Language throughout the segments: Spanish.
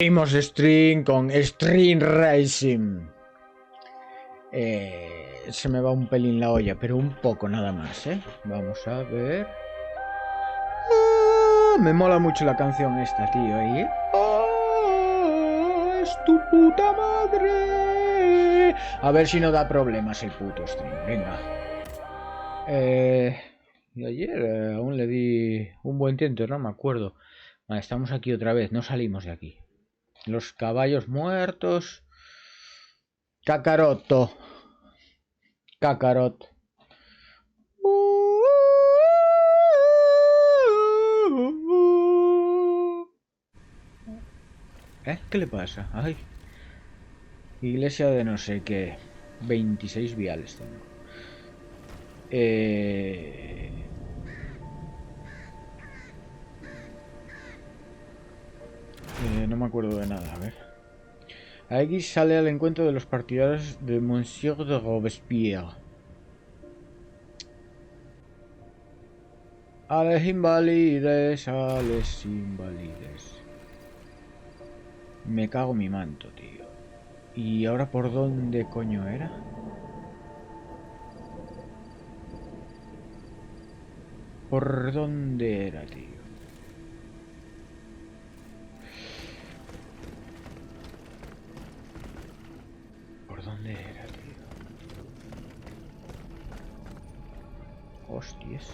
Seguimos stream con Steelrising. Se me va un pelín la olla, pero un poco nada más, ¿eh? Vamos a ver. Me mola mucho la canción esta, tío, ahí, ¿eh? ¡Es tu puta madre! A ver si no da problemas el puto stream, venga. Y ayer aún le di un buen tiento, no me acuerdo. Vale, estamos aquí otra vez, no salimos de aquí. Los caballos muertos. Cacaroto. Cacarot. ¿Qué le pasa? Ay. Iglesia de no sé qué. 26 viales tengo. No me acuerdo de nada, a ver. X sale al encuentro de los partidarios de Monsieur de Robespierre. A los invalides, a los invalides. Me cago en mi manto, tío. ¿Y ahora por dónde coño era? ¿Por dónde era, tío? ¿Por dónde era, tío? Hostias.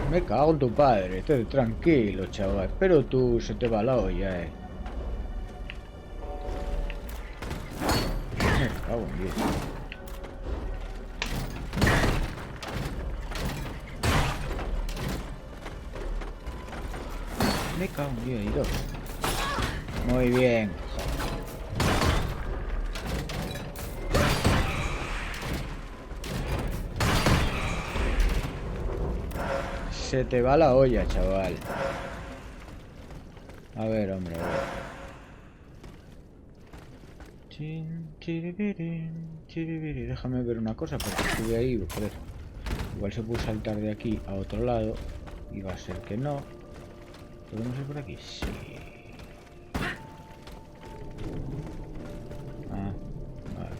Me cago en tu padre, estoy tranquilo, chaval. Pero tú se te va la olla, Me cago en Dios. Me cago en Dios, y dos. Muy bien. Se te va la olla, chaval. A ver, hombre, a ver. Déjame ver una cosa, porque estuve ahí, joder. Igual se puede saltar de aquí a otro lado. Y va a ser que no. ¿Podemos ir por aquí? Sí. Ah, vale.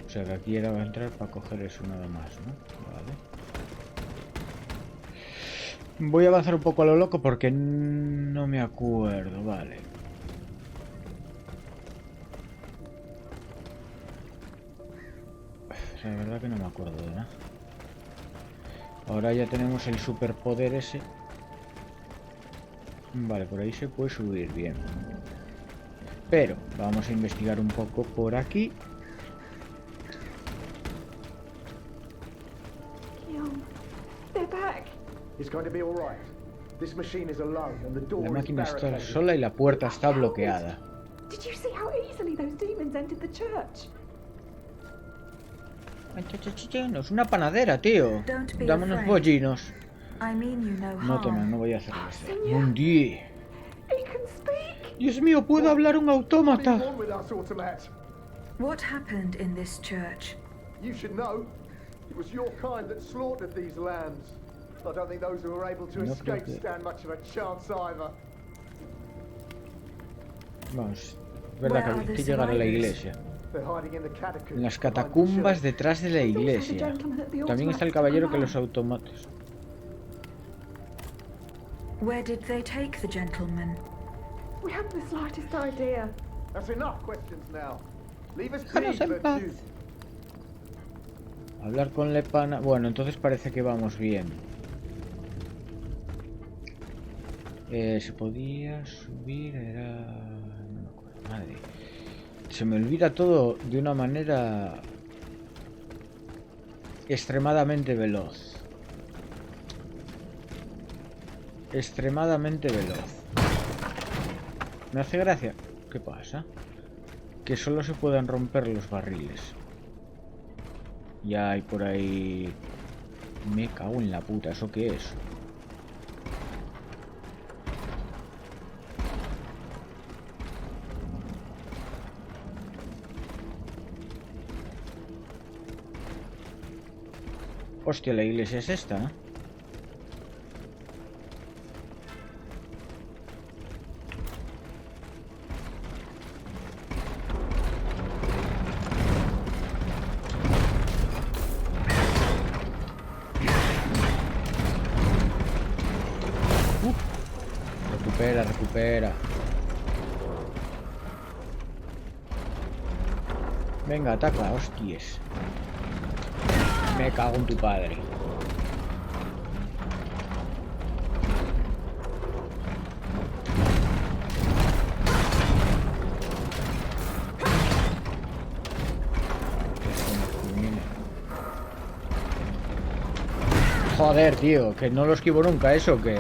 O sea que aquí era entrar para coger eso nada más, ¿no? Vale. Voy a avanzar un poco a lo loco porque no me acuerdo, vale. La verdad que no me acuerdo de nada. Ahora ya tenemos el superpoder ese. Vale, por ahí se puede subir bien. Pero vamos a investigar un poco por aquí. La máquina está sola y la puerta está bloqueada. No es una panadera, tío. Dame unos bollinos. No temas, no voy a hacerlo. Mundi. Dios mío, ¿puedo hablar un autómata? What happened in this church? You should know. It was your kind that slaughtered these lambs. I don't think those who were able to escape stand much of a chance either. Vamos, es verdad que hay que llegar a la iglesia. En las catacumbas detrás de la iglesia. También está el caballero que los automatos. Where did they take the gentleman? We haven't the slightest idea. That's enough questions now. Leave us Déjanos en paz. Hablar con Lepana. Bueno, entonces parece que vamos bien. Se podía subir, era... No me acuerdo, madre. Se me olvida todo de una manera extremadamente veloz. Extremadamente veloz. Me hace gracia. ¿Qué pasa? Que solo se puedan romper los barriles. Ya hay por ahí... Me cago en la puta, ¿eso qué es? Hostia, la iglesia es esta, ¿no? Recupera, recupera. Venga, ataca, hostias. Me cago en tu padre. Joder, tío, que no lo esquivo nunca, ¿eso qué?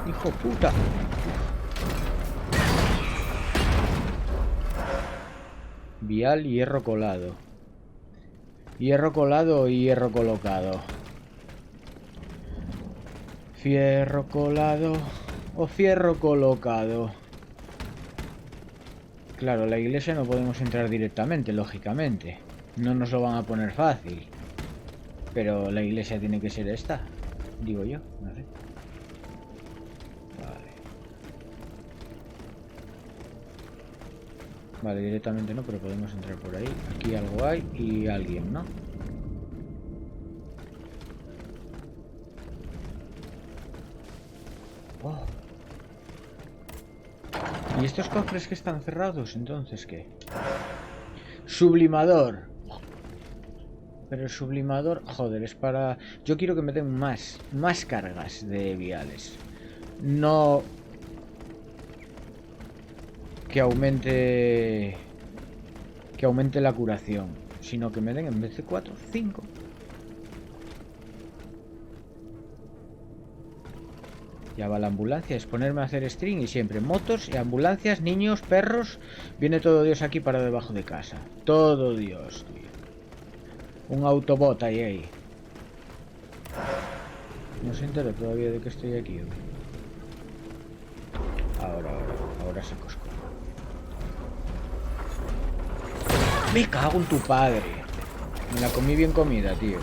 Hijo puta. Vial, hierro colado. Hierro colado y hierro colocado. Fierro colado o fierro colocado. Claro, la iglesia no podemos entrar directamente, lógicamente. No nos lo van a poner fácil. Pero la iglesia tiene que ser esta, digo yo, no sé. Vale. Vale, directamente no, pero podemos entrar por ahí. Aquí algo hay y alguien, ¿no? Oh. ¿Y estos cofres que están cerrados? Entonces, ¿qué? Sublimador. Pero el sublimador, joder, es para... Yo quiero que me den más cargas de viales. No... Que aumente la curación. Sino que me den en vez de 4, 5. Ya va la ambulancia, es ponerme a hacer string y siempre motos, ambulancias, niños, perros. Viene todo Dios aquí para debajo de casa. Todo Dios, tío. Un autobot ahí. No se entera todavía de que estoy aquí. Ahora se cosco. Me cago en tu padre. Me la comí bien comida, tío.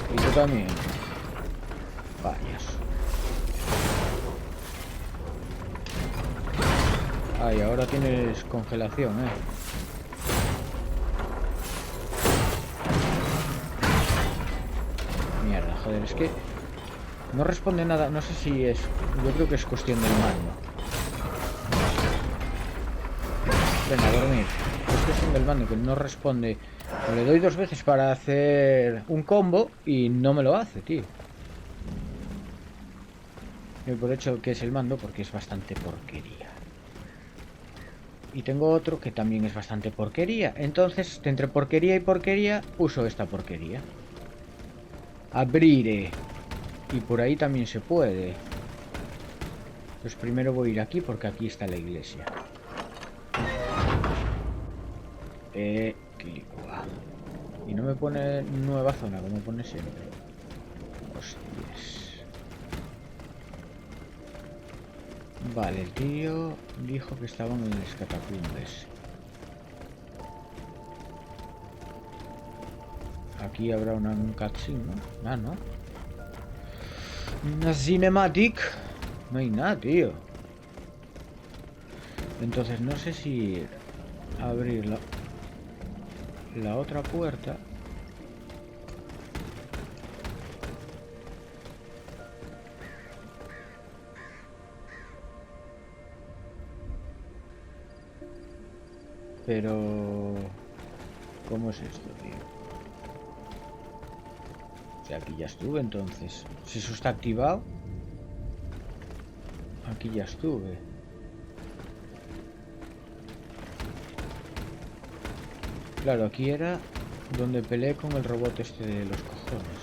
Y tú también. Vayas. Ay, ahora tienes congelación, Mierda, joder, es que no responde nada, no sé si es... Yo creo que es cuestión del mando. Venga, a dormir. Es cuestión del mando, que no responde. Le doy 2 veces para hacer un combo y no me lo hace, tío. Y por hecho que es el mando, porque es bastante porquería. Y tengo otro que también es bastante porquería. Entonces, entre porquería y porquería, uso esta porquería. Abriré. Y por ahí también se puede. Pues primero voy a ir aquí porque aquí está la iglesia. Clicua. Y no me pone nueva zona como pone siempre. Hostias. Vale, el tío dijo que estaban en las catacumbas. Aquí habrá un cutscene, ¿no? Ah, ¿no? Una cinematic. No hay nada, tío. Entonces no sé si abrir la otra puerta. Pero... ¿cómo es esto, tío? O sea, aquí ya estuve entonces. Si eso está activado... Aquí ya estuve. Claro, aquí era donde peleé con el robot este de los cojones.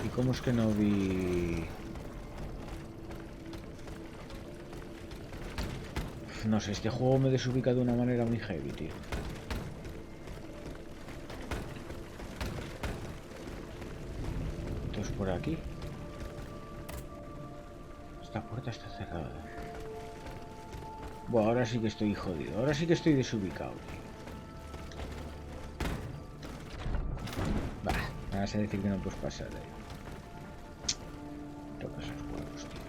¿Y cómo es que no vi...? No sé, este juego me desubica de una manera muy heavy, tío. Entonces por aquí. Esta puerta está cerrada. Bueno, ahora sí que estoy jodido. Ahora sí que estoy desubicado, tío. Bah, me vas a decir que no puedes pasar de ahí. Tocas los huevos, tío.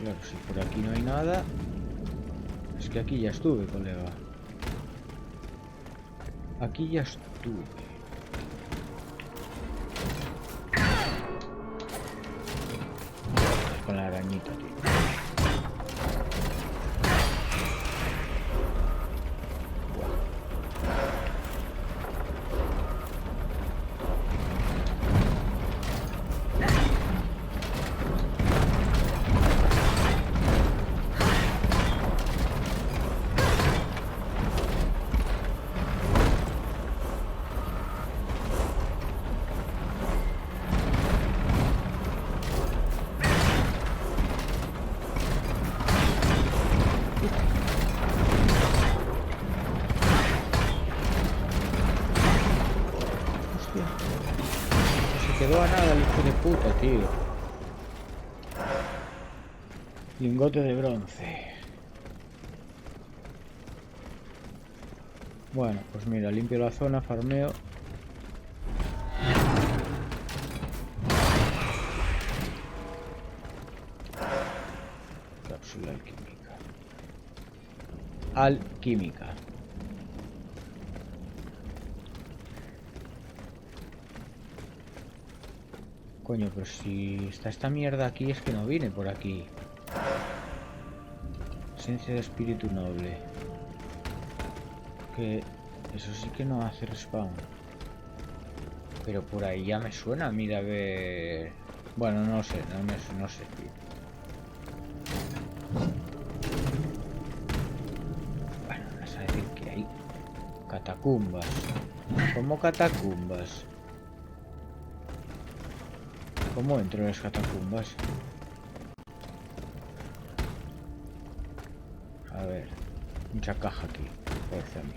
Claro, si por aquí no hay nada... Es que aquí ya estuve, colega. Aquí ya estuve. Con la arañita, tío. Quedó a nada el hijo de puta, tío. Lingote de bronce. Bueno, pues mira, limpio la zona, farmeo. Cápsula alquímica. Alquímica. Coño, pero si está esta mierda aquí es que no viene por aquí. Esencia de espíritu noble. Que eso sí que no hace respawn. Pero por ahí ya me suena, mira a ver... Bueno, no sé, no sé, tío. Bueno, vas a decir que hay catacumbas. ¿Cómo catacumbas? ¿Cómo entro en las catacumbas? A ver, mucha caja aquí, parece a mí.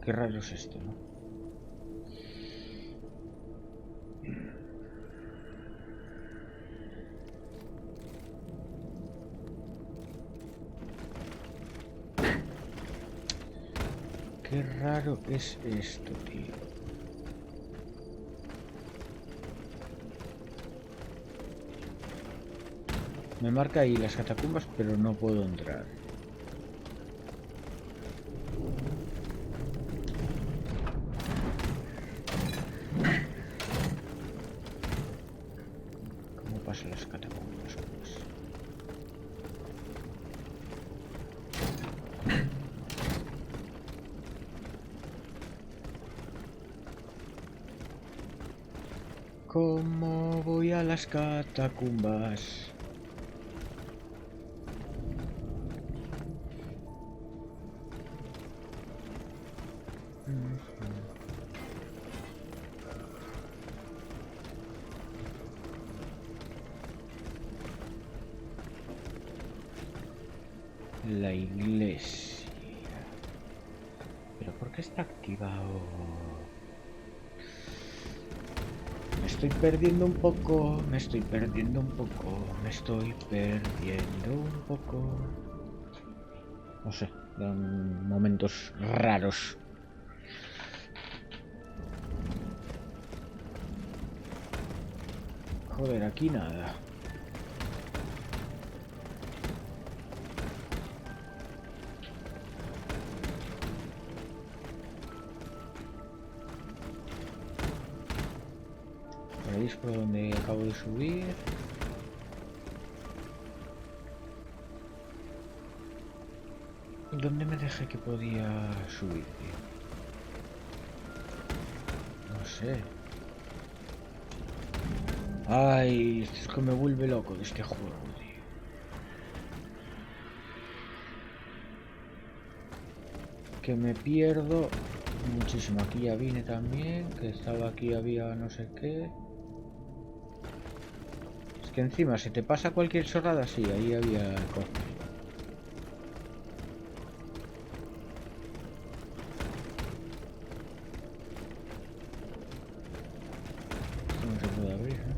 Qué raro es esto, ¿no? Qué raro es esto, tío. Me marca ahí las catacumbas, pero no puedo entrar. ¿Cómo pasan las catacumbas, pues? ¿Cómo voy a las catacumbas? La iglesia. ¿Pero por qué está activado? Me estoy perdiendo un poco, me estoy perdiendo un poco, me estoy perdiendo un poco. No sé, dan momentos raros. Joder, aquí nada. Ahí es por donde acabo de subir. ¿Dónde me dejé que podía subir, tío? No sé. Ay, esto es que me vuelve loco de este juego, tío. que me pierdo muchísimo. Aquí ya vine también, que estaba aquí, había no sé qué. Es que encima si te pasa cualquier chorrada, sí, ahí había cosas. Esto no se puede abrir, ¿eh?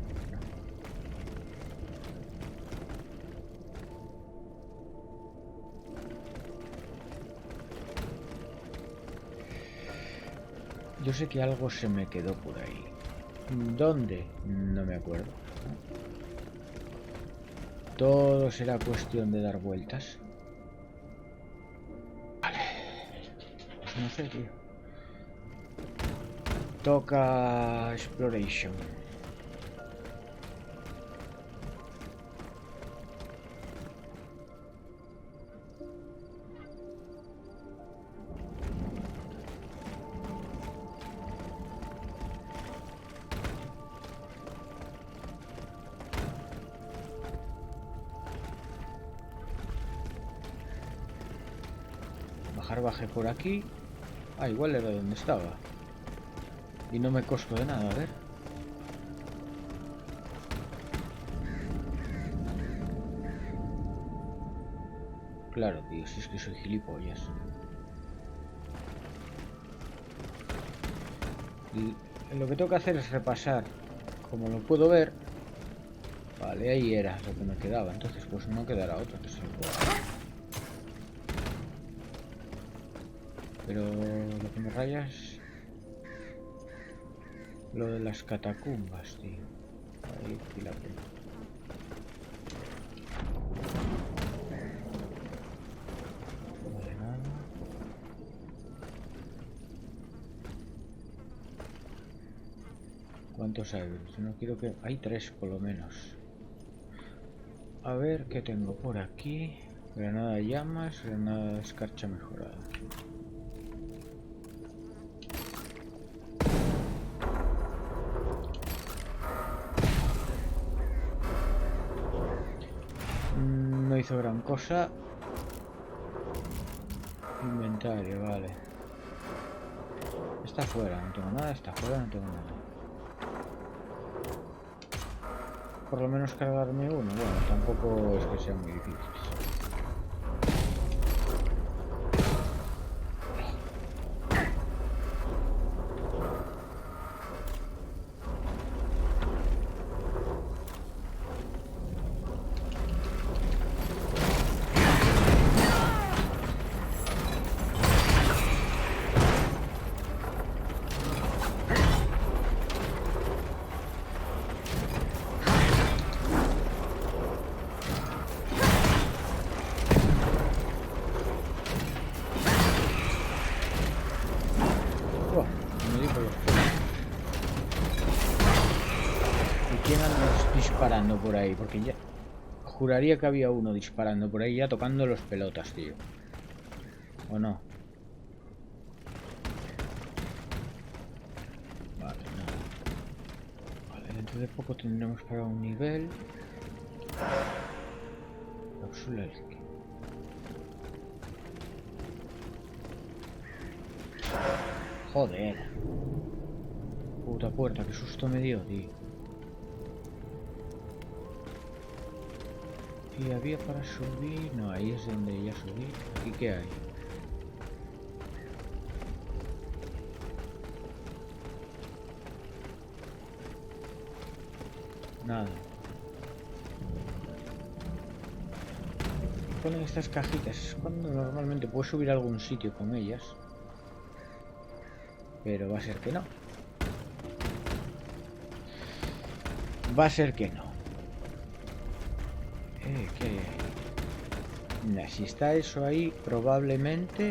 Yo sé que algo se me quedó por ahí. ¿Dónde? No me acuerdo. Todo será cuestión de dar vueltas. Vale. Pues no sé, tío. Toca exploration. Bajé por aquí. Ah, igual era donde estaba. Y no me costó de nada, a ver. Claro, tío, si es que soy gilipollas. Y lo que tengo que hacer es repasar. Como lo puedo ver. Vale, ahí era lo que me quedaba. Entonces pues no quedará otro que se lo pueda. Pero lo que me raya es lo de las catacumbas, tío. Ahí, fíjate. Vale, nada. ¿Cuántos hay? No quiero que... Hay 3 por lo menos. A ver qué tengo por aquí. Granada de llamas, granada de escarcha mejorada. No hizo gran cosa. Inventario, vale. Está fuera, no tengo nada. Está fuera, no tengo nada. Por lo menos cargarme uno. Bueno, tampoco es que sea muy difícil. Disparando por ahí, porque ya juraría que había uno disparando por ahí ya tocando los pelotas, tío. ¿O no? Vale, no. Vale, dentro de poco tendremos para un nivel. Cápsula esqui. Joder. Puta puerta, qué susto me dio, tío. Y había para subir... No, ahí es donde ya subí. ¿Aquí qué hay? Nada. Ponen estas cajitas. Es cuando normalmente puedo subir a algún sitio con ellas. Pero va a ser que no. Va a ser que no. ¿Qué hay ahí? Nah, si está eso ahí, probablemente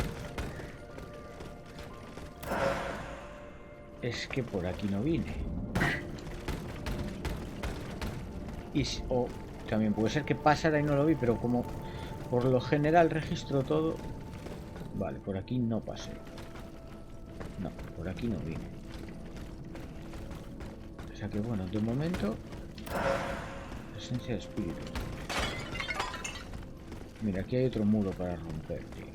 es que por aquí no vine. Y o también puede ser que pasara y no lo vi, pero como por lo general registro todo. Vale, por aquí no pasé. No, por aquí no vine. O sea que bueno, de momento esencia de espíritu. Mira, aquí hay otro muro para romper, tío.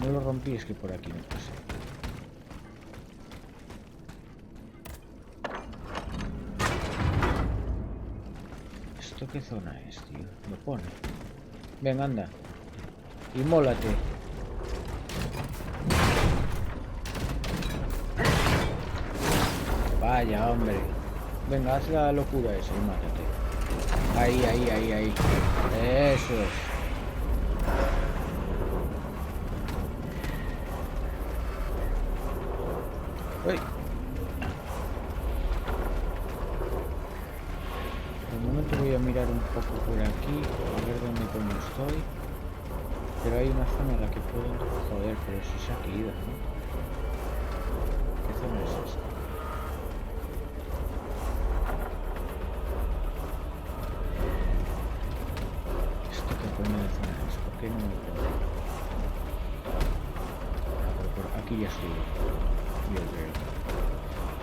no lo rompí, es que por aquí no pasé. ¿Esto qué zona es, tío? Lo pone. Ven, anda. Inmólate. Vaya, hombre. Venga, haz la locura esa y mátate. Ahí, ahí, ahí, ahí. Eso es. Uy. De momento voy a mirar un poco por aquí, a ver dónde coño estoy. Pero hay una zona en la que puedo... Joder, pero si se ha caído, ¿no? ¿Qué zona es esta? ¿Esto qué coño de zona es? ¿Por qué no me puedo? Por aquí ya estoy. Yo creo.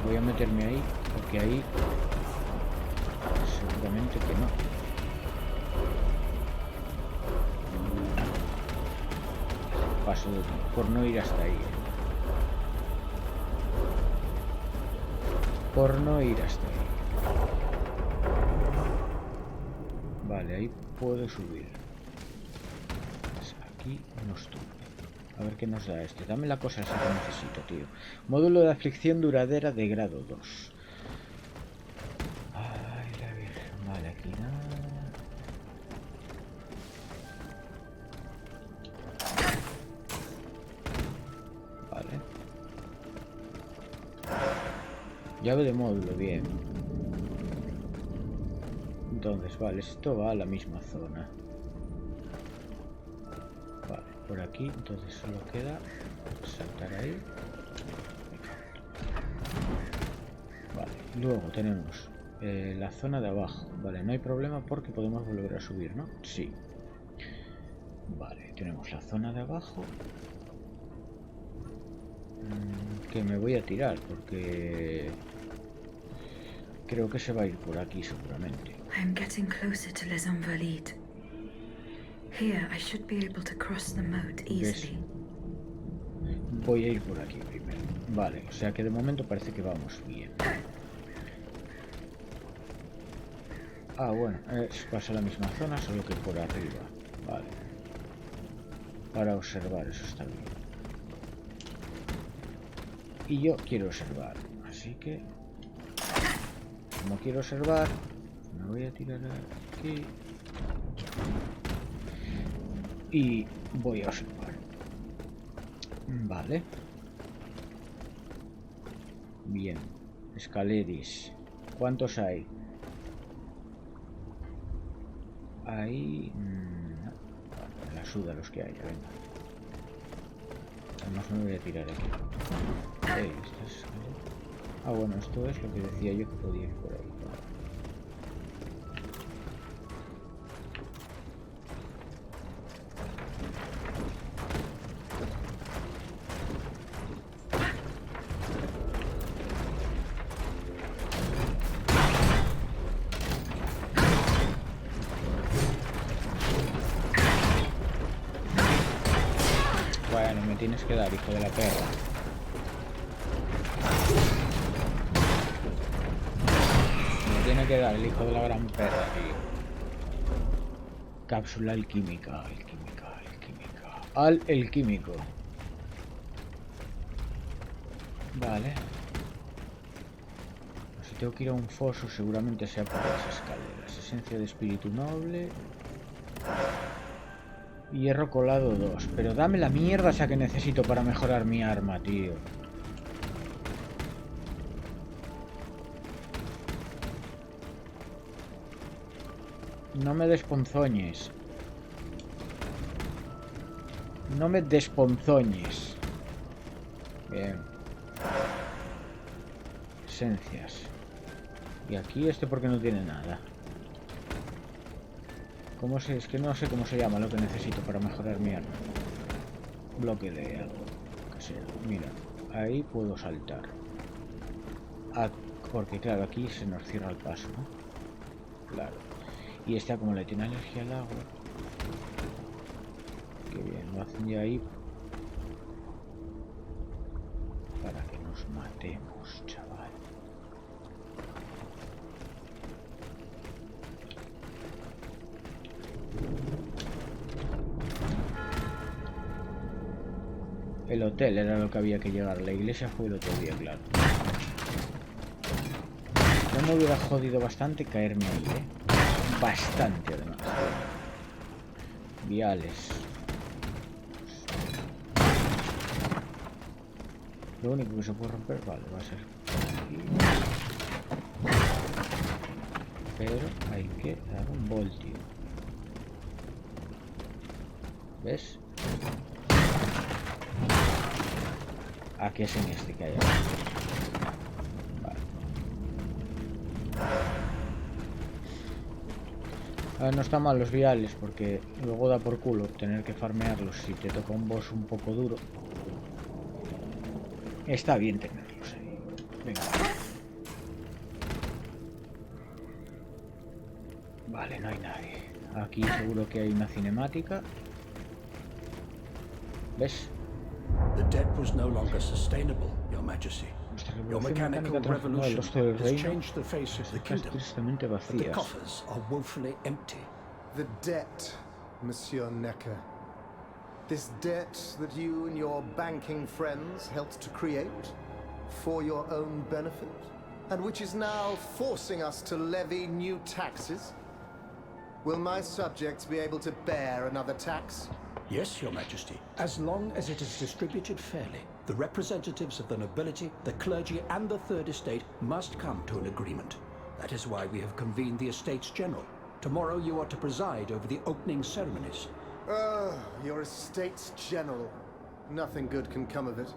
Voy a meterme ahí, porque ahí... seguramente que no. Paso por no ir hasta ahí. Por no ir hasta ahí. Vale, ahí puedo subir. Pues aquí no estuve. A ver qué nos da este. Dame la cosa esa que necesito, tío. Módulo de aflicción duradera de grado 2. Ay, la virgen. Vale, aquí nada. Llave de módulo, bien. Entonces, vale, esto va a la misma zona. Vale, por aquí, entonces solo queda saltar ahí. Vale, luego tenemos la zona de abajo. Vale, no hay problema porque podemos volver a subir, ¿no? Sí. Vale, tenemos la zona de abajo. Que me voy a tirar porque... creo que se va a ir por aquí seguramente. I'm getting closer to les Invalides. Here I should be able to cross the moat easily. Voy a ir por aquí primero. Vale, o sea que de momento parece que vamos bien. Ah, bueno, pasa la misma zona, solo que por arriba. Vale. Para observar, eso está bien. Y yo quiero observar, así que... como quiero observar, me voy a tirar aquí. Y voy a observar. Vale. Bien. Escaleris. ¿Cuántos hay? Ahí... no. Vale, la suda los que haya, venga. Además me voy a tirar aquí. Ah, bueno, esto es lo que decía yo que podía ir por ahí. Bueno, me tienes que dar, hijo de la perra. Me tiene que dar el hijo de la gran perra, tío. Cápsula alquímica, alquímica, alquímica. El químico. Vale. Si tengo que ir a un foso, seguramente sea por las escaleras. Esencia de espíritu noble. Hierro colado 2. Pero dame la mierda esa que necesito para mejorar mi arma, tío. No me desponzoñes. No me desponzoñes. Bien. Esencias. Y aquí este porque no tiene nada. ¿Cómo se? Es que no sé cómo se llama lo que necesito para mejorar mi arma. Bloque de algo. Que sea. Mira, ahí puedo saltar. Ah, porque claro, aquí se nos cierra el paso, ¿no? Claro. Y esta como le tiene alergia al agua. Qué bien, lo hacen ya ahí. Los matemos, chaval. El hotel era lo que había que llegar. La iglesia fue el otro día, claro. No me hubiera jodido bastante caerme ahí, Bastante, además. Viales. Lo único que se puede romper, vale, va a ser aquí. Pero hay que dar un voltio. ¿Ves? Aquí es en este que hay ahora. Vale. A ver, no está mal los viales porque luego da por culo tener que farmearlos si te toca un boss un poco duro. Está bien tenerlos ahí. Venga. Vale, no hay nadie. Aquí seguro que hay una cinemática. ¿Ves? The debt was no longer sustainable, Your Majesty. Your mechanical revolution has changed the face of the kingdom, but the coffers are woefully empty. The debt, Monsieur Necker. This debt that you and your banking friends helped to create for your own benefit, and which is now forcing us to levy new taxes. Will my subjects be able to bear another tax? Yes, Your Majesty, as long as it is distributed fairly. The representatives of the nobility, the clergy, and the Third Estate must come to an agreement. That is why we have convened the Estates General. Tomorrow you are to preside over the opening ceremonies. Your Estates General. Nothing good can come of it.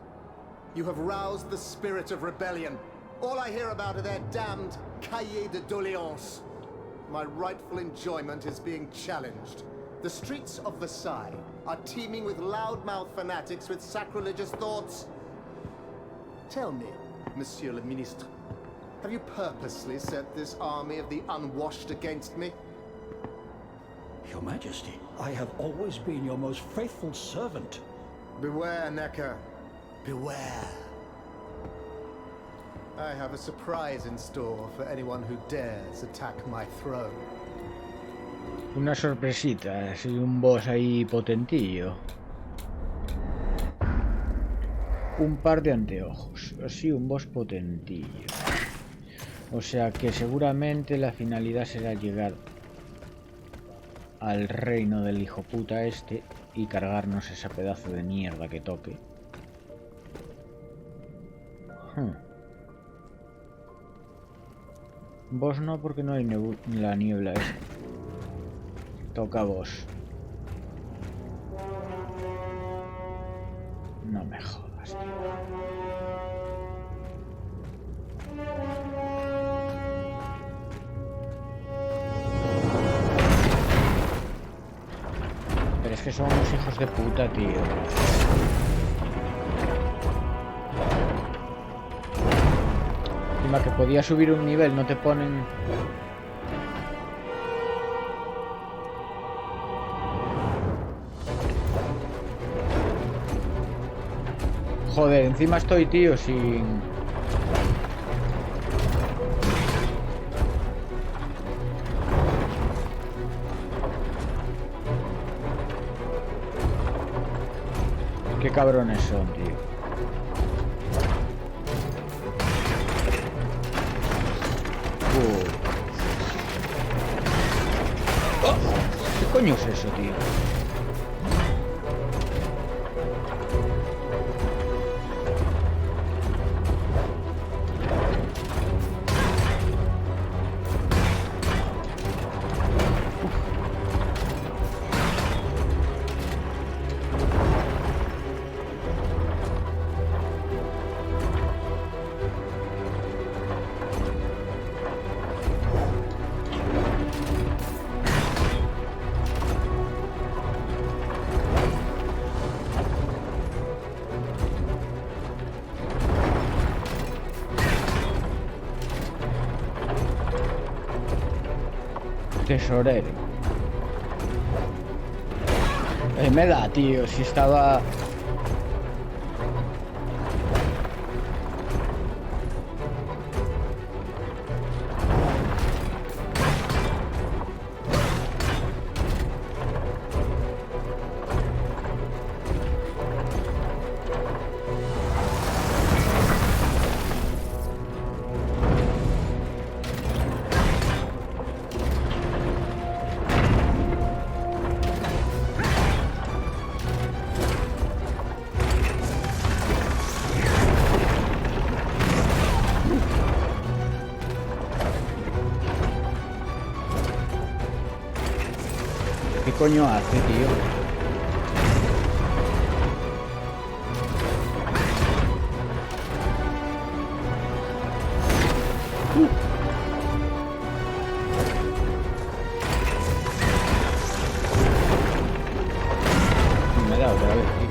You have roused the spirit of rebellion. All I hear about are their damned cahiers de doléances. My rightful enjoyment is being challenged. The streets of Versailles are teeming with loudmouth fanatics with sacrilegious thoughts. Tell me, Monsieur le Ministre, have you purposely set this army of the unwashed against me? Your Majesty, I have always been your most faithful servant. Beware, Necker. Beware. I have a surprise in store for anyone who dares attack my throne. Una sorpresita, así un boss ahí potentillo. Un par de anteojos, así un boss potentillo. O sea que seguramente la finalidad será llegar al reino del hijo puta este y cargarnos ese pedazo de mierda que toque. Boss no, porque no hay la niebla esta. Toca vos. No me jodas, tío. Pero es que somos hijos de puta, tío. Encima que podía subir un nivel, no te ponen... Joder, encima estoy, tío, sin... Qué cabrones son, tío. ¿Qué coño es eso, tío? Tesorero. Me da, tío, si estaba... coño hace, tío? Me da otra vez, tío.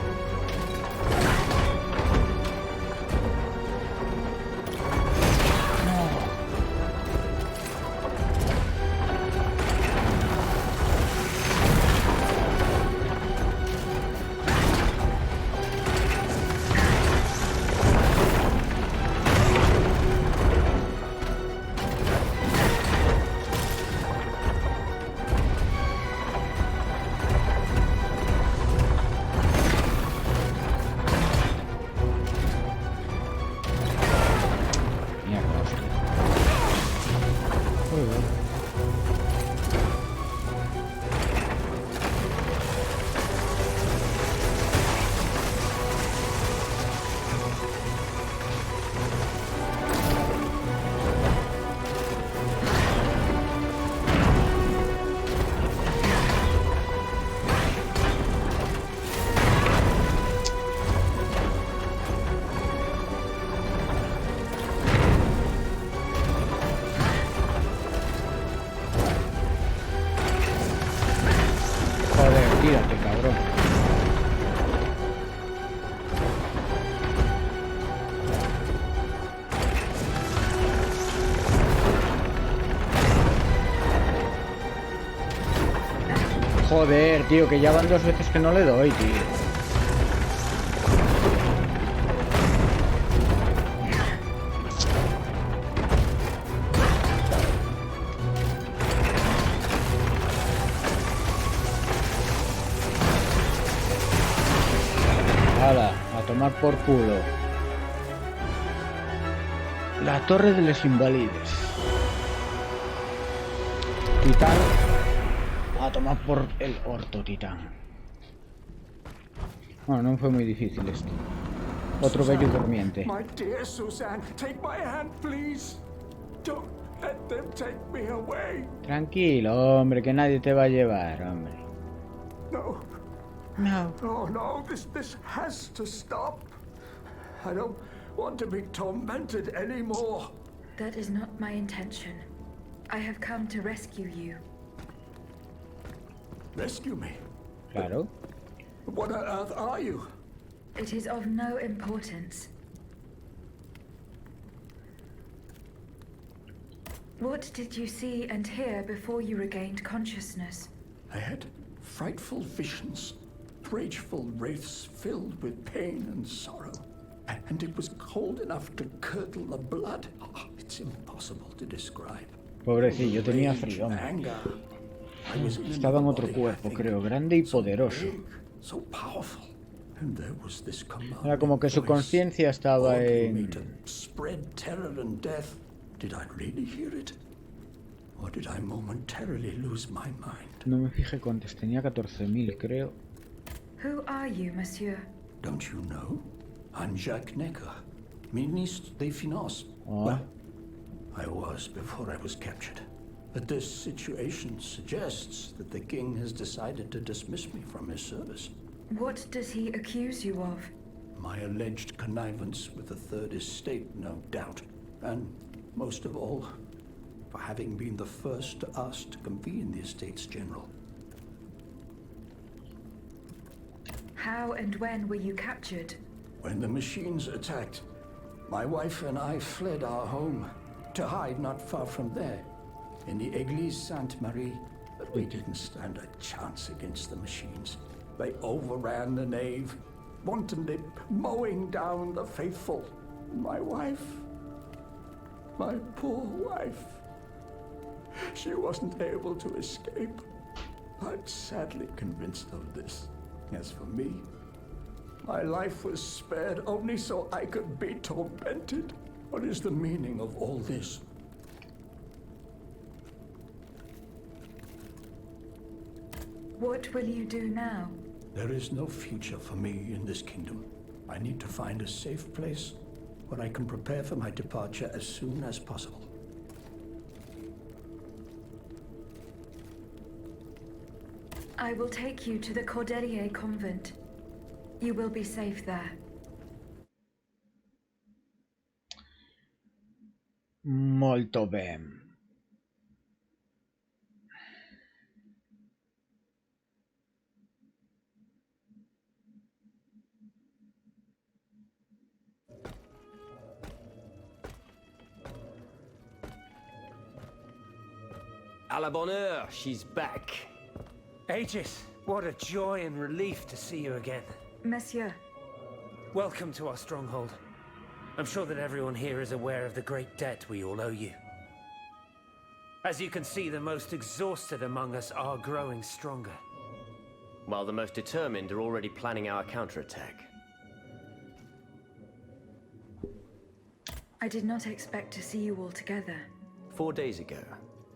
Mierda, hostia. Joder. Joder, tírate, cabrón. Joder, tío, que ya van 2 veces que no le doy, tío. Hala, a tomar por culo. La torre de los Invalides. Titán. A tomar por el orto, Titán. Bueno, no fue muy difícil esto. Otro bello durmiente. My dear Suzanne, take my hand, please. Don't let them take me away. Tranquilo, hombre, que nadie te va a llevar, hombre. No. No. Oh no, this has to stop. I don't want to be tormented anymore. That is not my intention. I have come to rescue you. Rescue me. Claro. What on earth are you? It is of no importance. What did you see and hear before you regained consciousness? I had frightful visions, rageful wraiths filled with pain and sorrow. And it was cold enough to curdle the blood. Oh, it's impossible to describe. Pobrecillo, tenía frío. Rage, anger. I was in Estaba en another otro body, I cuerpo, think. creo, grande y So poderoso. big, so powerful. And there was this commanding Era como que su voice conciencia estaba ordering me en... to spread terror and death. Did I really hear it? Or did I momentarily lose my mind? No me fijé cuántos, tenía 14.000, creo. Who are you, monsieur? Don't you know? I'm Jacques Necker, ministre des Finances. Oh. Well, I was before I was captured. But this situation suggests that the king has decided to dismiss me from his service. What does he accuse you of? My alleged connivance with the Third Estate, no doubt. And, most of all, for having been the first to ask to convene the Estates General. How and when were you captured? When the machines attacked, my wife and I fled our home to hide not far from there, in the Église Sainte-Marie. But we didn't stand a chance against the machines. They overran the nave, wantonly mowing down the faithful. My wife, my poor wife, she wasn't able to escape. I'm sadly convinced of this. As for me, my life was spared only so I could be tormented. What is the meaning of all this? What will you do now? There is no future for me in this kingdom. I need to find a safe place where I can prepare for my departure as soon as possible. I will take you to the Grande-Voie convent. You will be safe there. Molto bene. À la bonne heure, she's back. Aegis, what a joy and relief to see you again. Monsieur, Welcome to our stronghold. I'm sure that everyone here is aware of the great debt we all owe you. As you can see, the most exhausted among us are growing stronger. While the most determined are already planning our counterattack. I did not expect to see you all together. 4 days ago,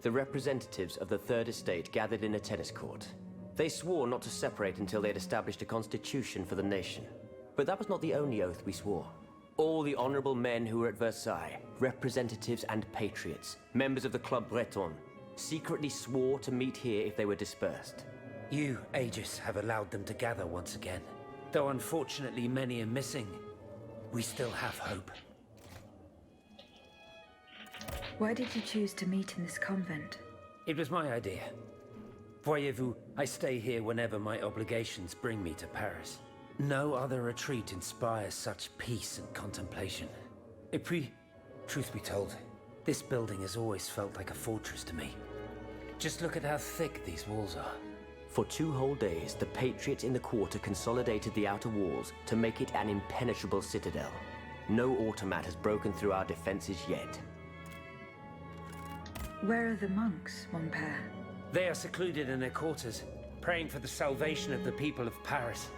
the representatives of the Third Estate gathered in a tennis court. They swore not to separate until they had established a constitution for the nation. But that was not the only oath we swore. All the honorable men who were at Versailles, representatives and patriots, members of the Club Breton, secretly swore to meet here if they were dispersed. You, Aegis, have allowed them to gather once again. Though unfortunately many are missing, we still have hope. Why did you choose to meet in this convent? It was my idea. Voyez-vous, I stay here whenever my obligations bring me to Paris. No other retreat inspires such peace and contemplation. Et puis, truth be told, this building has always felt like a fortress to me. Just look at how thick these walls are. For 2 whole days, the patriots in the quarter consolidated the outer walls to make it an impenetrable citadel. No automat has broken through our defenses yet. Where are the monks, mon père? They are secluded in their quarters, praying for the salvation of the people of Paris.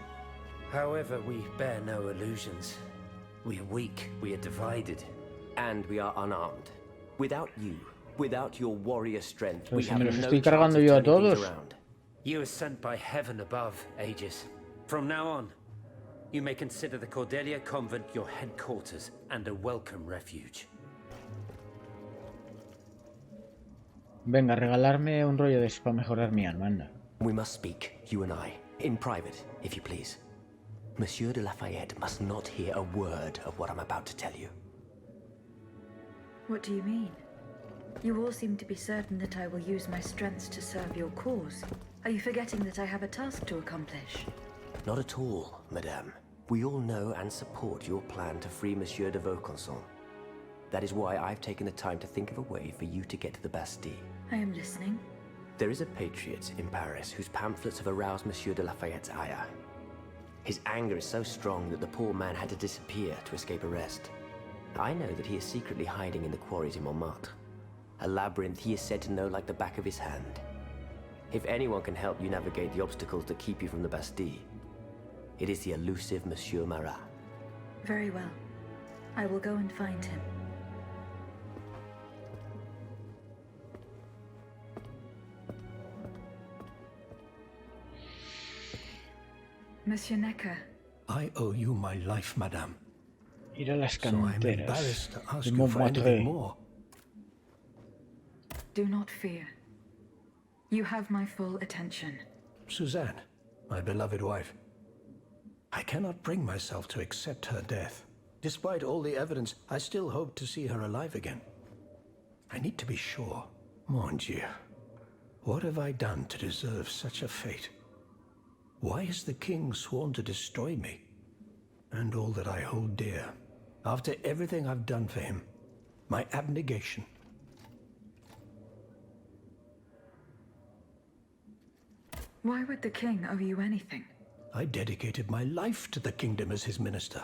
However, we bear no illusions. We are weak, we are divided. And we are unarmed. Without you, without your warrior strength, we Pues have me no los chance estoy of cargando yo a turning things todos. around. You are sent by heaven above, Aegis. From now on, you may consider the Cordelia Convent your headquarters and a welcome refuge. Venga, regalarme un rollo de eso para mejorar mi arma, anda. We must speak, you and I, in private, if you please. Monsieur de Lafayette must not hear a word of what I'm about to tell you. What do you mean? You all seem to be certain that I will use my strengths to serve your cause. Are you forgetting that I have a task to accomplish? Not at all, madame. We all know and support your plan to free Monsieur de Vaucanson. That is why I've taken the time to think of a way for you to get to the Bastille. I am listening. There is a patriot in Paris whose pamphlets have aroused Monsieur de Lafayette's ire. His anger is so strong that the poor man had to disappear to escape arrest. I know that he is secretly hiding in the quarries in Montmartre. A labyrinth he is said to know like the back of his hand. If anyone can help you navigate the obstacles that keep you from the Bastille, it is the elusive Monsieur Marat. Very well. I will go and find him. Monsieur Necker. I owe you my life, madame. Ir a las So I'm canteras embarrassed to ask de you for anything Montmartre. more. Do not fear. You have my full attention. Suzanne, my beloved wife. I cannot bring myself to accept her death. Despite all the evidence, I still hope to see her alive again. I need to be sure. Mon Dieu. What have I done to deserve such a fate? Why has the king sworn to destroy me? And all that I hold dear. After everything I've done for him. My abnegation. Why would the king owe you anything? I dedicated my life to the kingdom as his minister.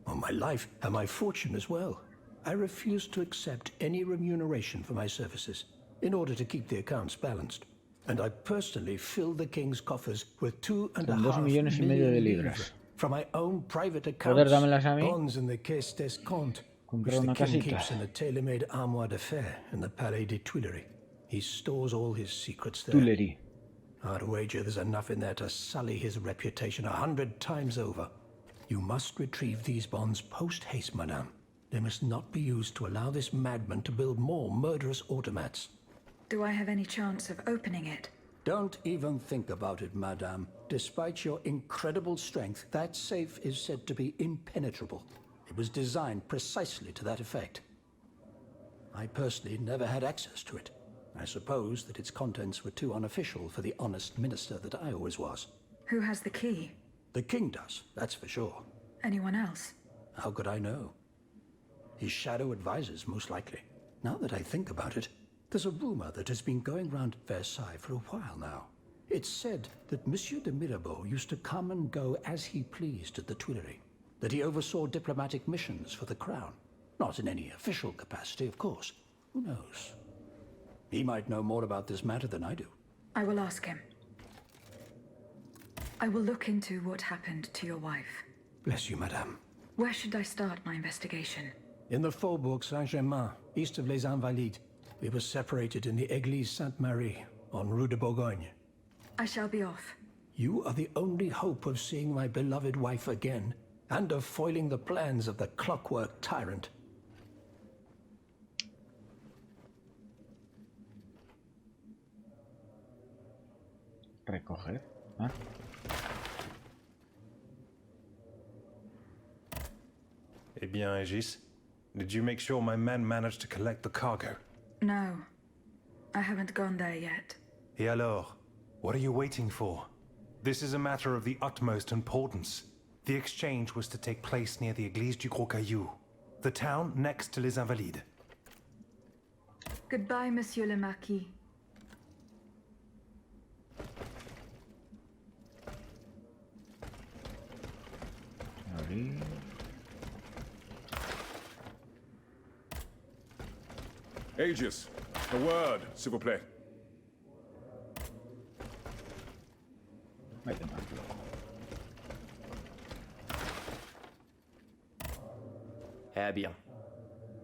Well, my life and my fortune as well. I refuse to accept any remuneration for my services in order to keep the accounts balanced. And I personally filled the king's coffers with 2.5 millones y medio de libras. from my own private Joder, accounts, dámelas a mí. bonds in the Caisse d'Escompte, which Comprar the una king casita. keeps in a tailor-made armoire de fer in the Palais des Tuileries. He stores all his secrets there. Tuileries. I'd wager there's enough in there to sully his reputation 100 times over. You must retrieve these bonds post-haste, madame. They must not be used to allow this madman to build more murderous automats. Do I have any chance of opening it? Don't even think about it, madame. Despite your incredible strength, that safe is said to be impenetrable. It was designed precisely to that effect. I personally never had access to it. I suppose that its contents were too unofficial for the honest minister that I always was. Who has the key? The king does, that's for sure. Anyone else? How could I know? His shadow advisors, most likely. Now that I think about it, there's a rumor that has been going round Versailles for a while now. It's said that Monsieur de Mirabeau used to come and go as he pleased at the Tuileries, that he oversaw diplomatic missions for the crown. Not in any official capacity, of course. Who knows? He might know more about this matter than I do. I will ask him. I will look into what happened to your wife. Bless you, madame. Where should I start my investigation? In the Faubourg Saint-Germain, east of Les Invalides. We were separated in the Église Sainte-Marie, on Rue de Bourgogne. I shall be off. You are the only hope of seeing my beloved wife again, and of foiling the plans of the clockwork tyrant. Recoger. ¿Ah? Eh bien, Aegis, did you make sure my men managed to collect the cargo? No. I haven't gone there yet. Et alors? What are you waiting for? This is a matter of the utmost importance. The exchange was to take place near the Église du Gros Caillou, the town next to Les Invalides. Goodbye, Monsieur le Marquis. Abrir. Aegis, a word, s'il vous plaît. Vete más loco. Eh bien.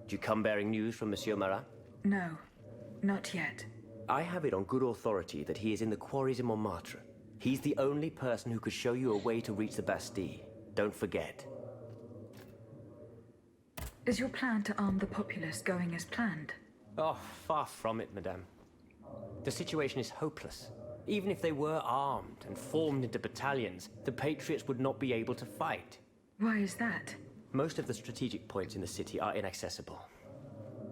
Do you come bearing news from Monsieur Marat? No, not yet. I have it on good authority that he is in the quarries in Montmartre. He's the only person who could show you a way to reach the Bastille. Don't forget. Is your plan to arm the populace going as planned? Oh, far from it, madame. The situation is hopeless. Even if they were armed and formed into battalions, the Patriots would not be able to fight. Why is that? Most of the strategic points in the city are inaccessible.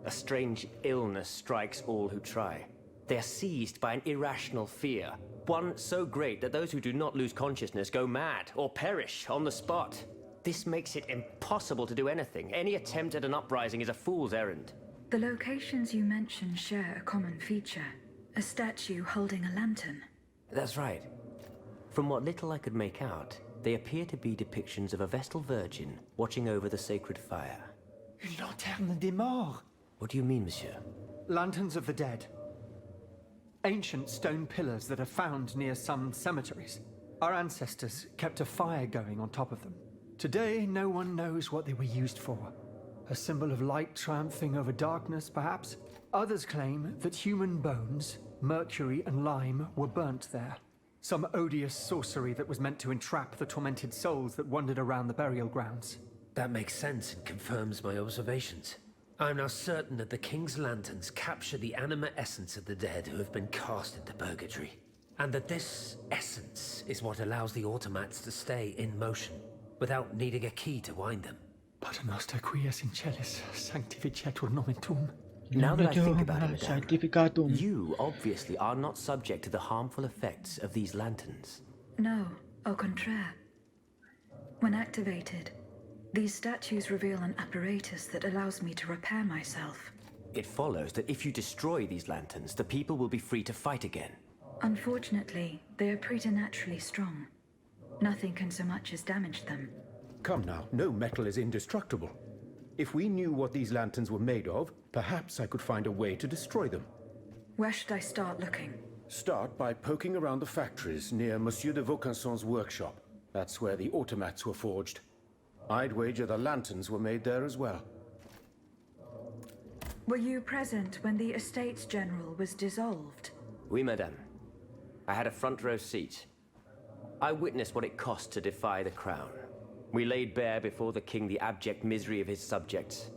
A strange illness strikes all who try. They are seized by an irrational fear, one so great that those who do not lose consciousness go mad or perish on the spot. This makes it impossible to do anything. Any attempt at an uprising is a fool's errand. The locations you mention share a common feature. A statue holding a lantern. That's right. From what little I could make out, they appear to be depictions of a Vestal Virgin watching over the sacred fire. Une lanterne des morts. What do you mean, monsieur? Lanterns of the dead. Ancient stone pillars that are found near some cemeteries. Our ancestors kept a fire going on top of them. Today, no one knows what they were used for. A symbol of light triumphing over darkness, perhaps? Others claim that human bones, mercury and lime, were burnt there. Some odious sorcery that was meant to entrap the tormented souls that wandered around the burial grounds. That makes sense and confirms my observations. I am now certain that the King's lanterns capture the anima essence of the dead who have been cast into purgatory. And that this essence is what allows the automats to stay in motion, without needing a key to wind them. Pater noster qui es in celis, sanctificetur nomen tuum. Now that I think about it, madame, Sanctificatum. you obviously are not subject to the harmful effects of these lanterns. No, au contraire. When activated, these statues reveal an apparatus that allows me to repair myself. It follows that if you destroy these lanterns, the people will be free to fight again. Unfortunately, they are preternaturally strong. Nothing can so much as damage them. Come now, no metal is indestructible. If we knew what these lanterns were made of, perhaps I could find a way to destroy them. Where should I start looking? Start by poking around the factories near Monsieur de Vaucanson's workshop. That's where the automats were forged. I'd wager the lanterns were made there as well. Were you present when the Estates General was dissolved? Oui, madame. I had a front row seat. I witnessed what it cost to defy the crown. We laid bare before the king the abject misery of his subjects.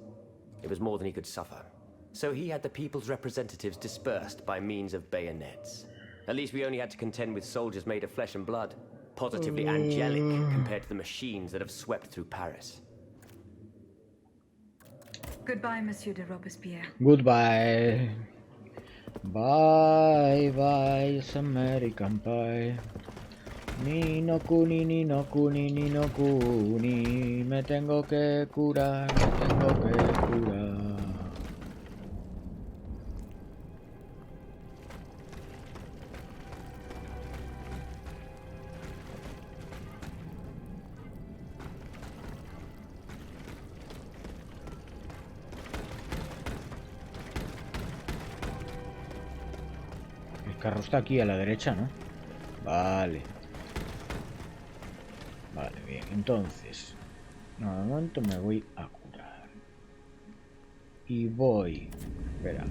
It was more than he could suffer. So he had the people's representatives dispersed by means of bayonets. At least we only had to contend with soldiers made of flesh and blood. Positively angelic compared to the machines that have swept through Paris. Goodbye, Monsieur de Robespierre. Goodbye. Bye, bye, it's American Pie. Ni no kuni, ni no kuni, ni no kuni. Me tengo que curar, me tengo que curar. El carro está aquí a la derecha, ¿no? Vale. Vale, bien. Entonces, de momento me voy a curar. Y voy... Espera.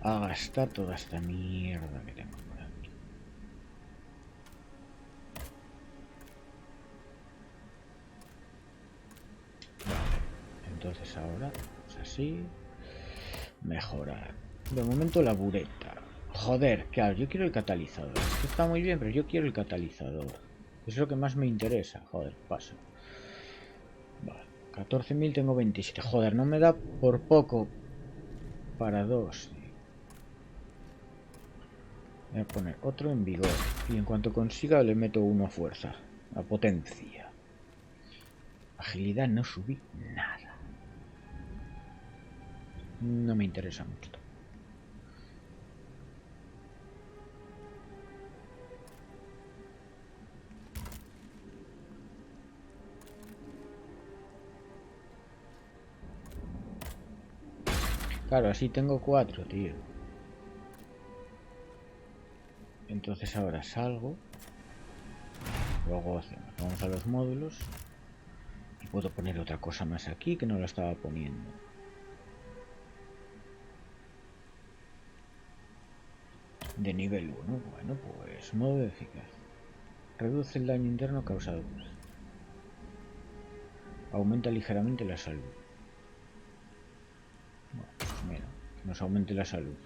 A gastar toda esta mierda que tengo por aquí. Vale. Entonces ahora, pues así. Mejorar. De momento la bureta. Joder, claro, yo quiero el catalizador. Esto está muy bien, pero yo quiero el catalizador. Es lo que más me interesa. Joder, pasa. Vale, 14.000, tengo 27. Joder, no me da por poco para 2. Voy a poner otro en vigor. Y en cuanto consiga le meto uno a fuerza. A potencia. Agilidad no subí nada. No me interesa mucho. Claro, así tengo 4, tío. Entonces ahora salgo. Luego vamos a los módulos. Y puedo poner otra cosa más aquí que no lo estaba poniendo. De nivel 1. Bueno, pues modo eficaz. Reduce el daño interno causado. Aumenta ligeramente la salud. Bueno, pues mira, que nos aumente la salud.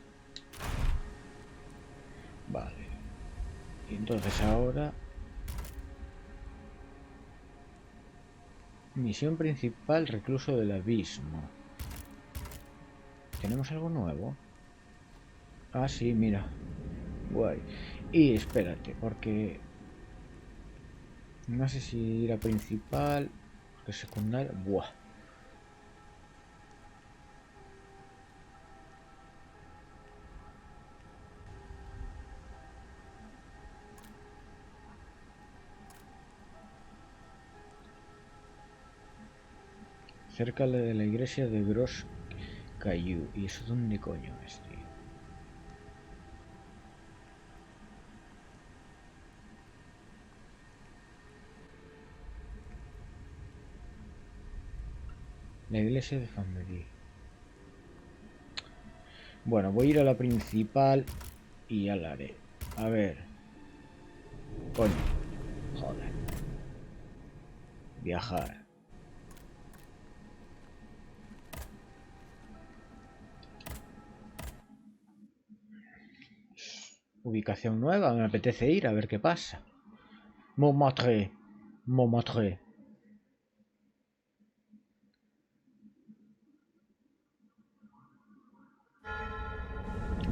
Vale. Y entonces ahora... Misión principal, recluso del abismo. ¿Tenemos algo nuevo? Ah, sí, mira. Guay. Y espérate, porque... No sé si ir a principal... Porque secundaria... Buah. Cerca de la iglesia de Grande-Voie. ¿Y eso dónde coño es, tío? La iglesia de Family. Bueno, voy a ir a la principal y ya la haré. A ver. Coño. Joder. Viajar. Ubicación nueva, me apetece ir a ver qué pasa. Montmartre.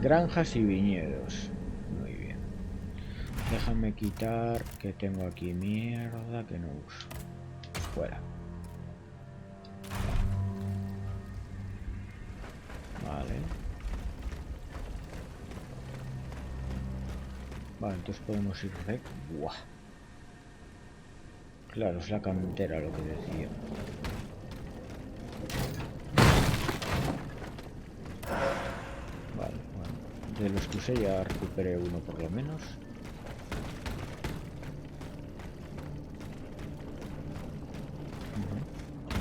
Granjas y viñedos. Muy bien. Déjame quitar que tengo aquí mierda que no uso. Fuera. Vale. Vale, entonces podemos ir rec. ¡Buah! Claro, es la cantera lo que decía. Vale, bueno. De los que usé ya recuperé uno por lo menos.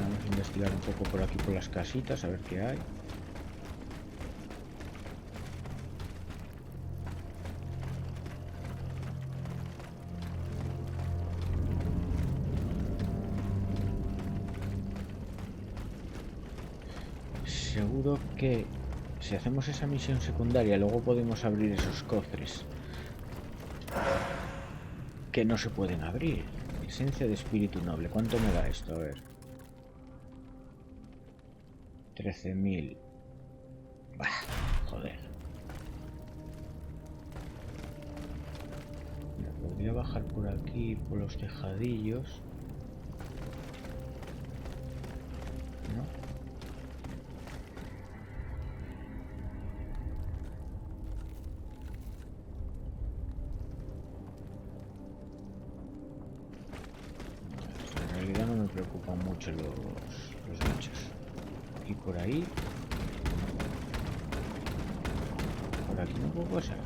Vamos a investigar un poco por aquí por las casitas, a ver qué hay. si hacemos esa misión secundaria, luego podemos abrir esos cofres que no se pueden abrir. Esencia de espíritu noble. ¿Cuánto me da esto? A ver. 13.000. Bah, joder. Me podría bajar por aquí, por los tejadillos. ¿No? En realidad no me preocupan mucho los bichos. Y por ahí... Por aquí no puedo pasar.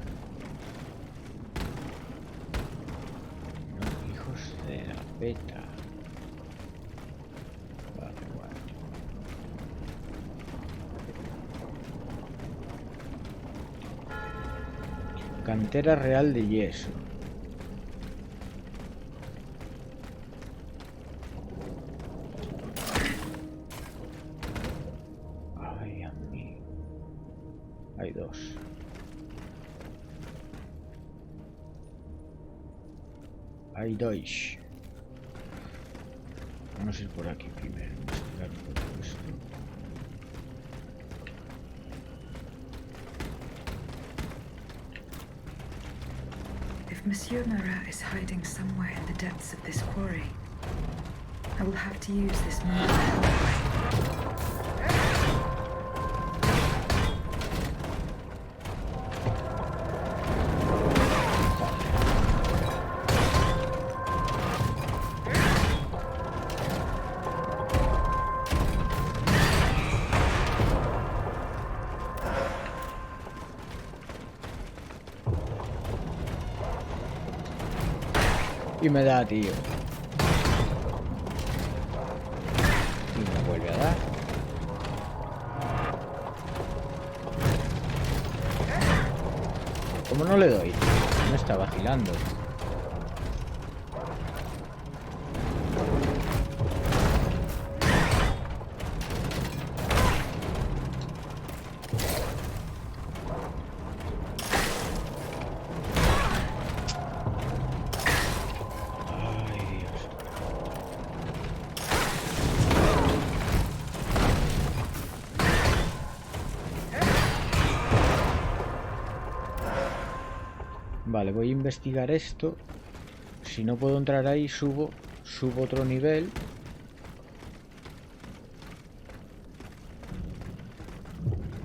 No, hijos de la peta. Vale, vale. Cantera real de yeso. Ay, amigo. Hay dos. Hay dos. Vamos a ir por aquí primero. Investigar un poco esto. If Monsieur Marat is hiding somewhere in the depths of this quarry, I will have to use this mobile hallway. Y me da, tío. Y me vuelve a dar. ¿Cómo no le doy? Me está vacilando. Vale, voy a investigar esto. Si no puedo entrar ahí, subo otro nivel.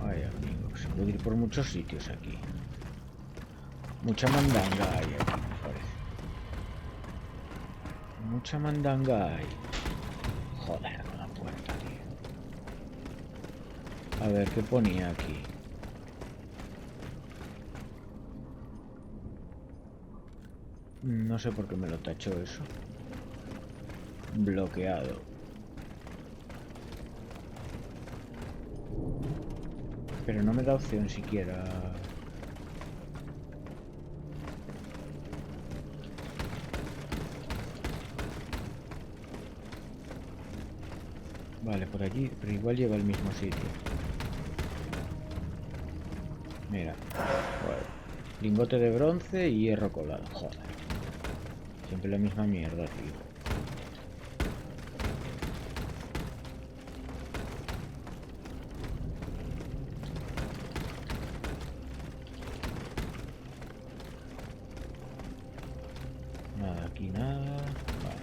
Ay, amigos, se puede ir por muchos sitios aquí. Mucha mandanga hay aquí, me parece. Mucha mandanga hay. Joder, con la puerta, tío. A ver, ¿qué ponía aquí? No sé por qué me lo tachó eso. Bloqueado. Pero no me da opción siquiera. Vale, por allí, pero igual lleva al mismo sitio. Mira. Bueno, lingote de bronce y hierro colado. Joder. Siempre la misma mierda, tío. Nada, aquí nada. Vale.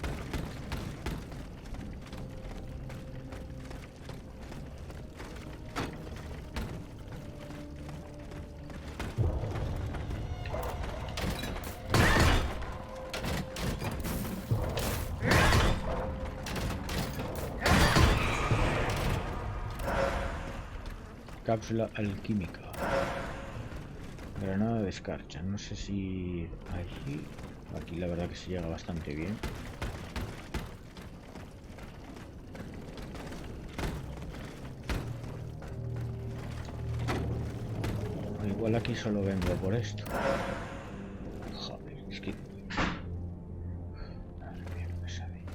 Cápsula alquímica. Granada de escarcha. No sé si allí. Aquí la verdad que se llega bastante bien. O igual aquí solo vengo por esto. Joder, es que... Madre mía, qué pesadilla.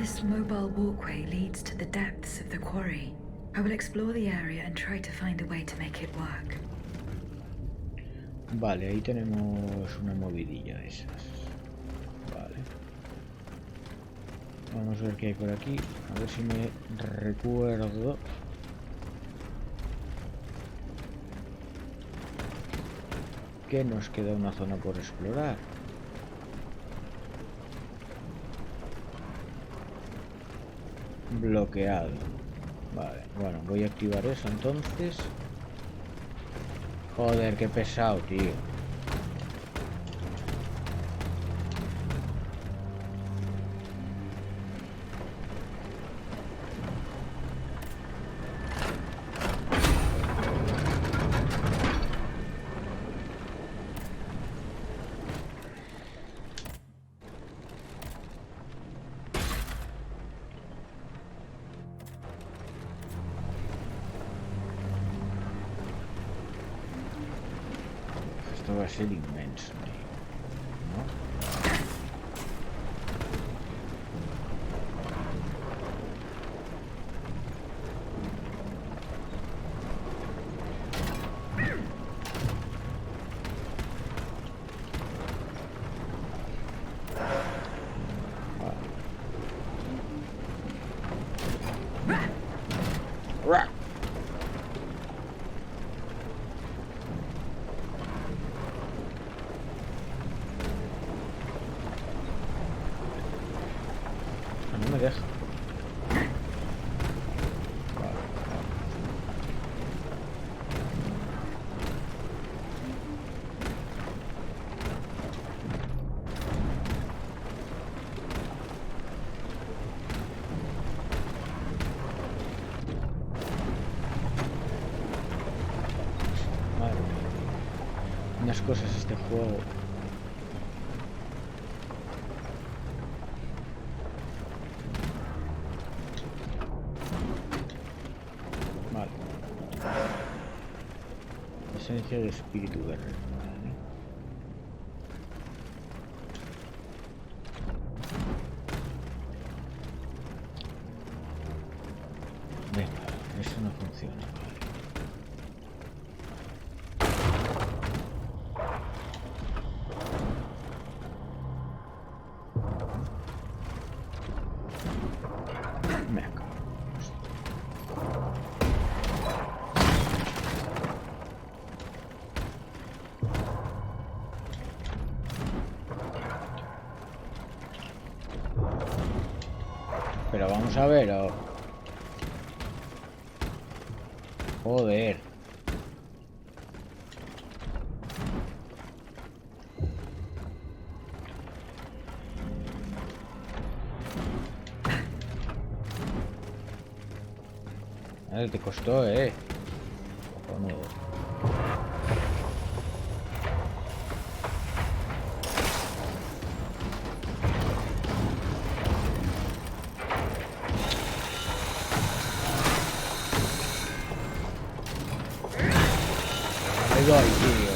This mobile walkway leads to the depths of the quarry. I will explore the area and try to find a way to make it work. Vale, ahí tenemos una movidilla de esas. Vale. Vamos a ver qué hay por aquí. A ver si me recuerdo. Que nos queda una zona por explorar. Bloqueado. Vale, bueno, voy a activar eso entonces. Joder, qué pesado, tío. Esto va a ser inmenso, ¿no? No me deja. Madre mía. Unas cosas este juego. Esencia de espíritu guerrero. Vale. Venga, eso no funciona. Vale. Me acabo. Pero vamos a ver. Oh. Joder. Vale, te costó, cojonudo. Me doy, tío.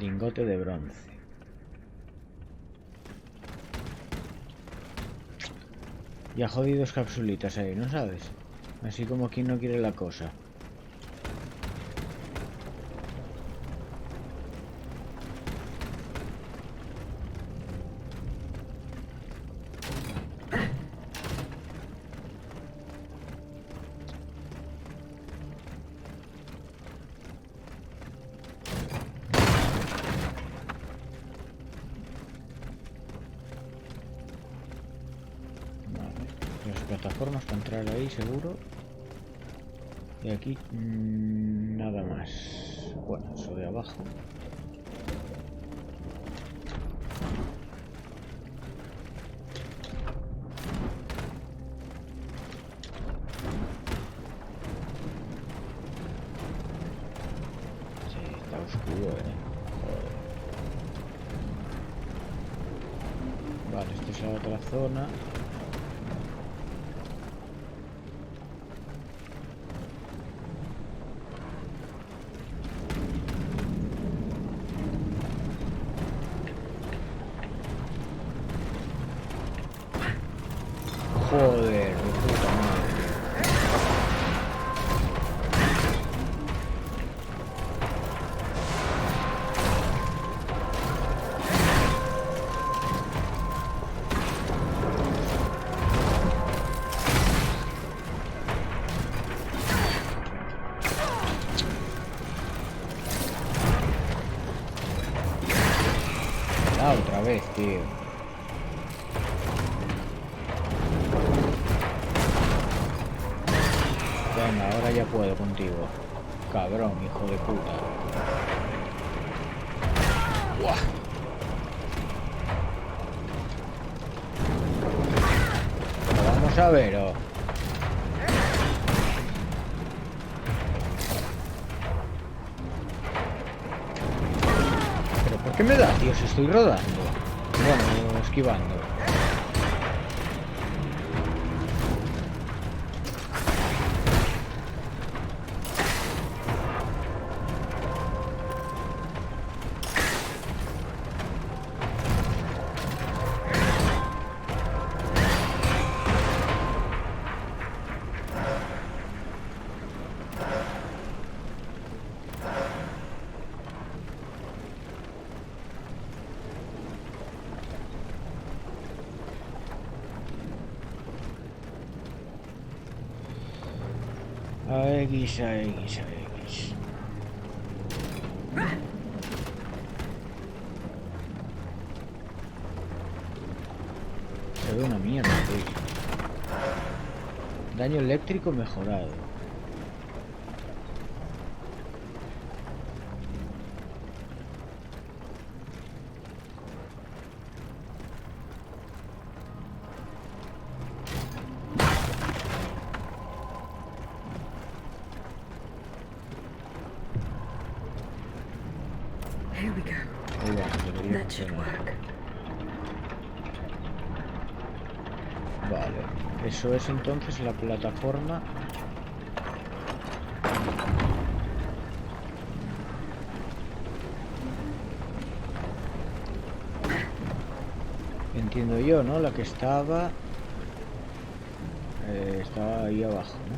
Lingote de bronce. Ya jodí dos capsulitas ahí, ¿no sabes? Así como quien no quiere la cosa. plataformas para entrar ahí, seguro. Y aquí nada más. Bueno, eso de abajo. Sí, está oscuro, Joder. Vale, esta es la otra zona. Joder, de puta madre. Ah, otra vez, tío. Venga, ahora ya puedo contigo. Cabrón, hijo de puta. ¡Buah! Vamos a ver, oh. ¿Pero por qué me da, tío? Si estoy rodando. Bueno, esquivando. A X. Se ve una mierda, tío. Daño eléctrico mejorado. Here we go. Ahí va, debería That should funcionar. work. Vale, eso es entonces la plataforma. Entiendo yo, ¿no? La que estaba ahí abajo, ¿no?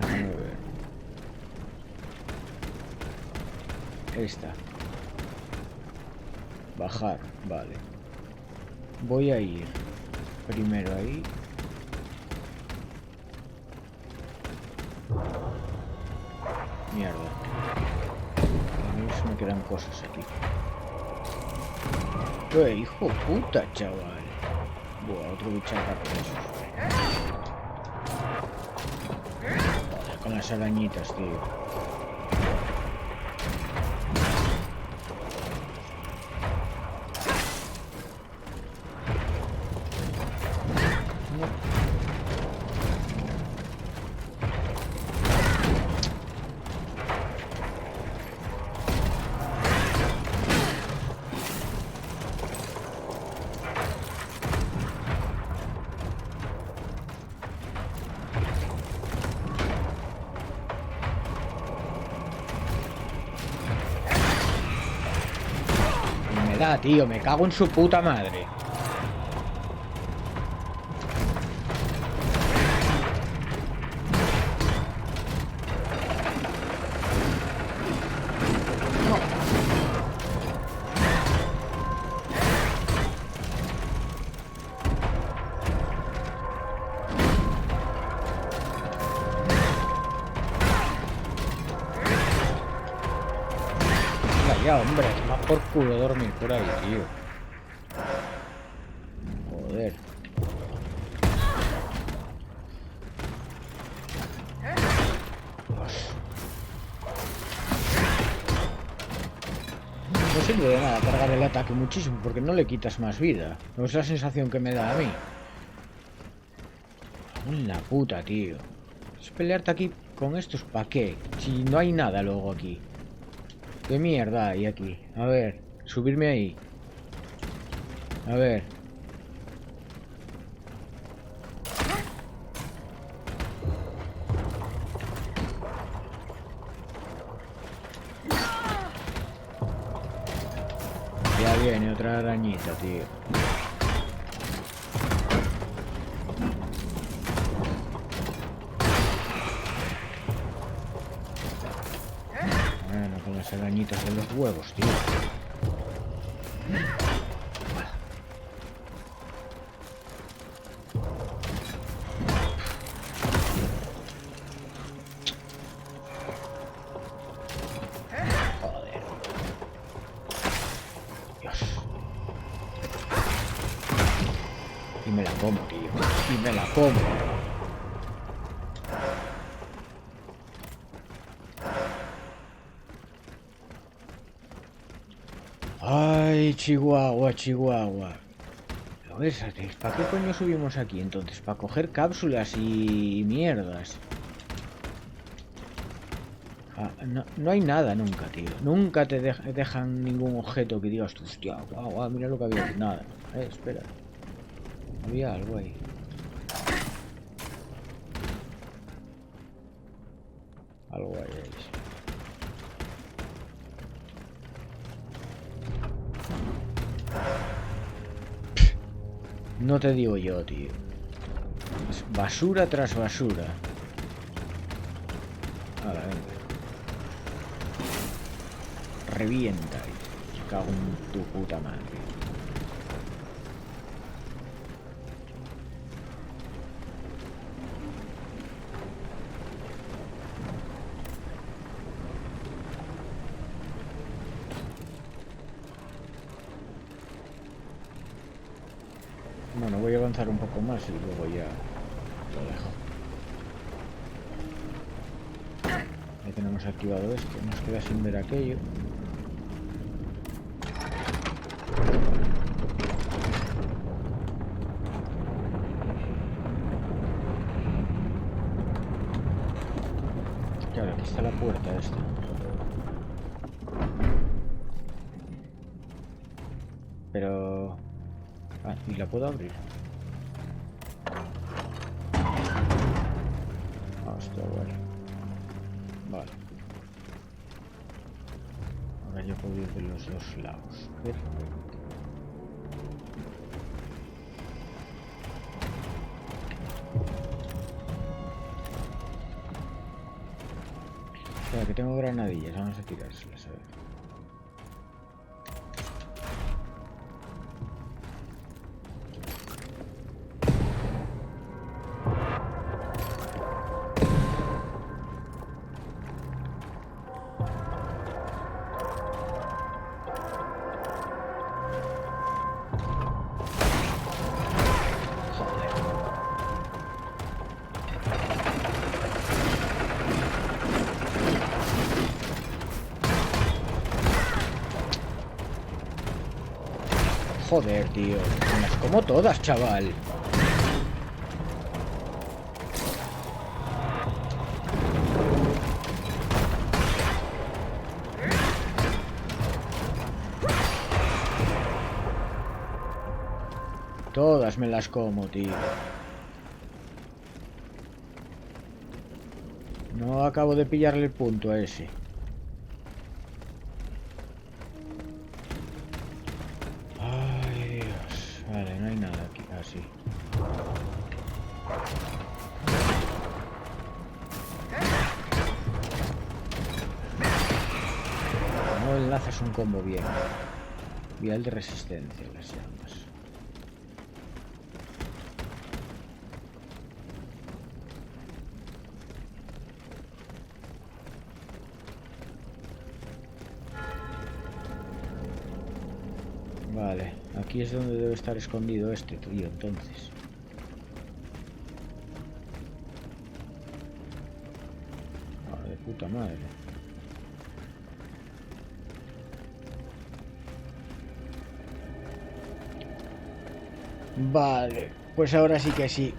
Déjame ver. Esta. Bajar, vale. Voy a ir primero ahí. Mierda. A mí se me quedan cosas aquí. Hijo puta, chaval. Buah, otro bicharraco de esos. Joder, con las arañitas, tío. Tío, me cago en su puta madre. Ya, hombre, es más por culo dormir por ahí, tío. Joder. No sirve de nada cargar el ataque muchísimo porque no le quitas más vida. No es la sensación que me da a mí. En la puta, tío. Es pelearte aquí con estos, ¿para qué? Si no hay nada luego aquí. ¿Qué mierda hay aquí? A ver, subirme ahí. A ver. Ya viene otra arañita, tío. Bueno, con las arañitas de los huevos, tío. Joder. Dios. Y me la como, tío. Y me la como. Ay, Chihuahua, Chihuahua. ¿Lo ves? ¿Para qué coño subimos aquí entonces? ¿Para coger cápsulas y mierdas? Ah, no hay nada nunca, tío. Nunca te dejan ningún objeto que digas, hostia, guau, mira lo que había aquí. Nada. Espera. Había algo ahí. Algo ahí. No te digo yo, tío. Es basura tras basura. Ahora, venga. Revienta. Me cago en tu puta madre. Bueno, voy a avanzar un poco más y luego ya lo dejo. Ya tenemos activado esto, nos queda sin ver aquello. Claro, aquí está la puerta esta. Pero... Ah, ¿y la puedo abrir? Ah, está bueno. Vale. Ahora ya puedo ir de los dos lados. Perfecto. Espera, que tengo granadillas. Vamos a tirárselas, a ver. Joder, tío. Me las como todas, chaval. Todas me las como, tío. No acabo de pillarle el punto a ese. Vale, no hay nada aquí. Así. No enlazas un combo bien. Vial de resistencia, las llamas. Vale, aquí es donde debe estar escondido este tío, entonces. De puta madre. Vale, pues ahora sí que sí.